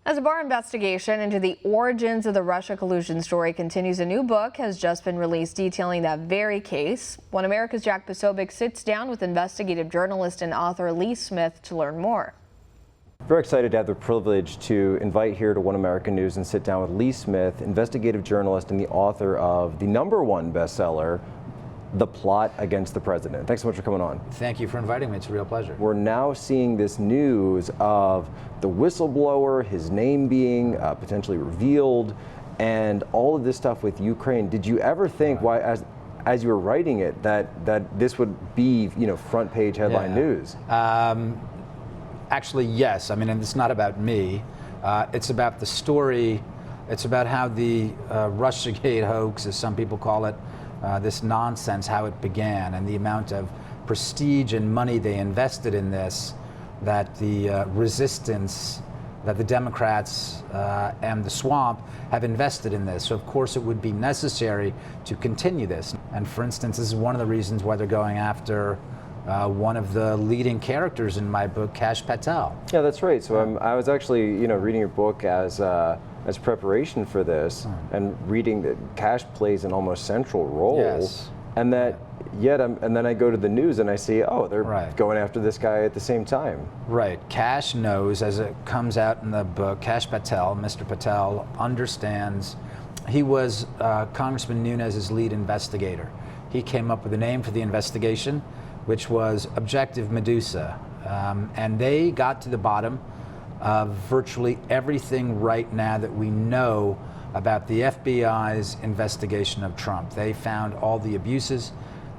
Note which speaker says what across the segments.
Speaker 1: As a Barr investigation into the origins of the Russia collusion story continues, a new book has just been released detailing that very case. One America's Jack Posobiec sits down with investigative journalist and author Lee Smith to learn more.
Speaker 2: Very excited to have the privilege to invite here to One American News and sit down with Lee Smith, investigative journalist and the author of the #1 bestseller, The Plot Against the President. Thanks so much for coming on.
Speaker 3: Thank you for inviting me. It's a real pleasure.
Speaker 2: We're now seeing this news of the whistleblower, his name being potentially revealed, and all of this stuff with Ukraine. Did you ever think, why, as you were writing it, that this would be, front page headline news?
Speaker 3: Actually, yes. I mean, and it's not about me. It's about the story. It's about how the Russiagate hoax, as some people call it, this nonsense, how it began, and the amount of prestige and money they invested in this, that the resistance, that the Democrats and the swamp have invested in this. So of course it would be necessary to continue this. And for instance, this is one of the reasons why they're going after one of the leading characters in my book, Kash Patel.
Speaker 2: Yeah, that's right. So I was actually, reading your book as preparation for this, and reading that Kash plays an almost central role.
Speaker 3: Yes.
Speaker 2: And that, and then I go to the news and I see, oh, they're going after this guy at the same time.
Speaker 3: Right. Kash knows, as it comes out in the book, Kash Patel, Mr. Patel, understands. He was Congressman Nunes's lead investigator. He came up with a name for the investigation, which was Objective Medusa. And they got to the bottom of virtually everything right now that we know about the FBI's investigation of Trump. They found all the abuses.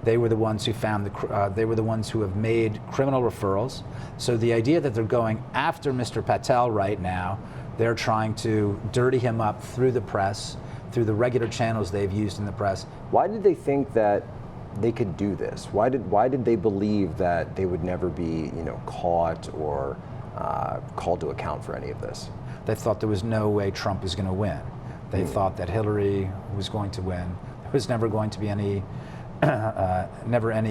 Speaker 3: They were the ones who found they were the ones who have made criminal referrals. So the idea that they're going after Mr. Patel right now, they're trying to dirty him up through the press, through the regular channels they've used in the press.
Speaker 2: Why did they think that they could do this? Why did they believe that they would never be, caught or called to account for any of this?
Speaker 3: They thought there was no way Trump was going to win. They thought that Hillary was going to win. There was never going to be any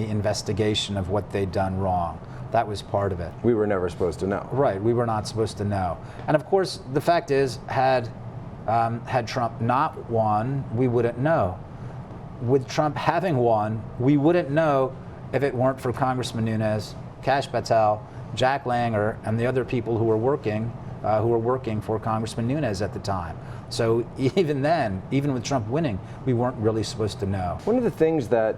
Speaker 3: investigation of what they'd done wrong. That was part of it.
Speaker 2: We were never supposed to know.
Speaker 3: Right, we were not supposed to know. And of course, the fact is, had Trump not won, we wouldn't know. With Trump having won, we wouldn't know if it weren't for Congressman Nunes, Kash Patel, Jack Langer, and the other people who were working for Congressman Nunes at the time. So even then, even with Trump winning, we weren't really supposed to know.
Speaker 2: One of the things that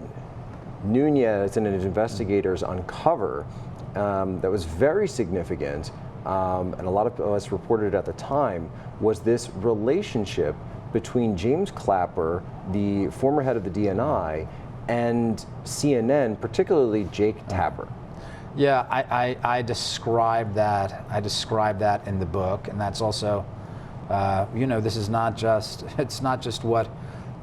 Speaker 2: Nunes and his investigators uncover that was very significant, and a lot of us reported at the time, was this relationship between James Clapper, the former head of the DNI, and CNN, particularly Jake Tapper.
Speaker 3: Yeah, I described that. I described that in the book, and that's also, this is not just. It's not just what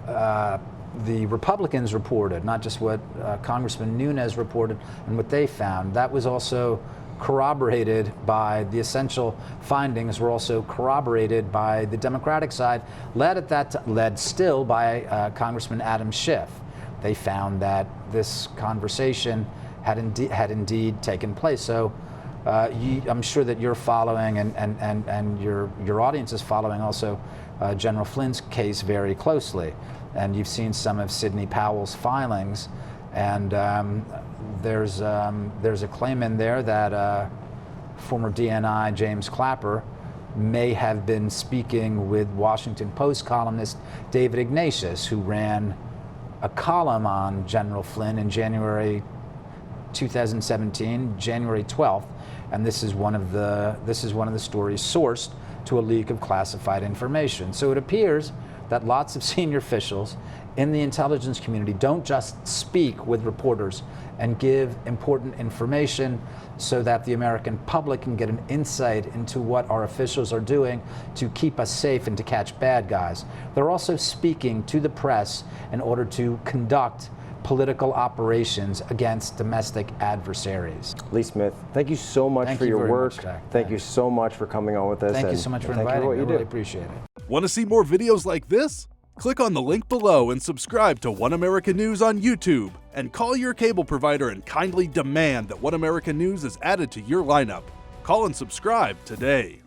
Speaker 3: the Republicans reported, not just what Congressman Nunes reported and what they found. That was also corroborated by the essential findings. Were also corroborated by the Democratic side, led still by Congressman Adam Schiff. They found that this conversation had indeed taken place. So I'm sure that you're following, and your audience is following also General Flynn's case very closely. And you've seen some of Sidney Powell's filings, and there's a claim in there that former DNI James Clapper may have been speaking with Washington Post columnist David Ignatius, who ran a column on General Flynn in January 2017, January 12th, and this is one of the stories sourced to a leak of classified information. So it appears that lots of senior officials in the intelligence community don't just speak with reporters and give important information so that the American public can get an insight into what our officials are doing to keep us safe and to catch bad guys. They're also speaking to the press in order to conduct political operations against domestic adversaries.
Speaker 2: Lee Smith, thank you so much for your work. Thank you so much for coming on with us.
Speaker 3: Thank you so much for inviting me. I really appreciate it.
Speaker 4: Want to see more videos like this? Click on the link below and subscribe to One American News on YouTube. And call your cable provider and kindly demand that One American News is added to your lineup. Call and subscribe today.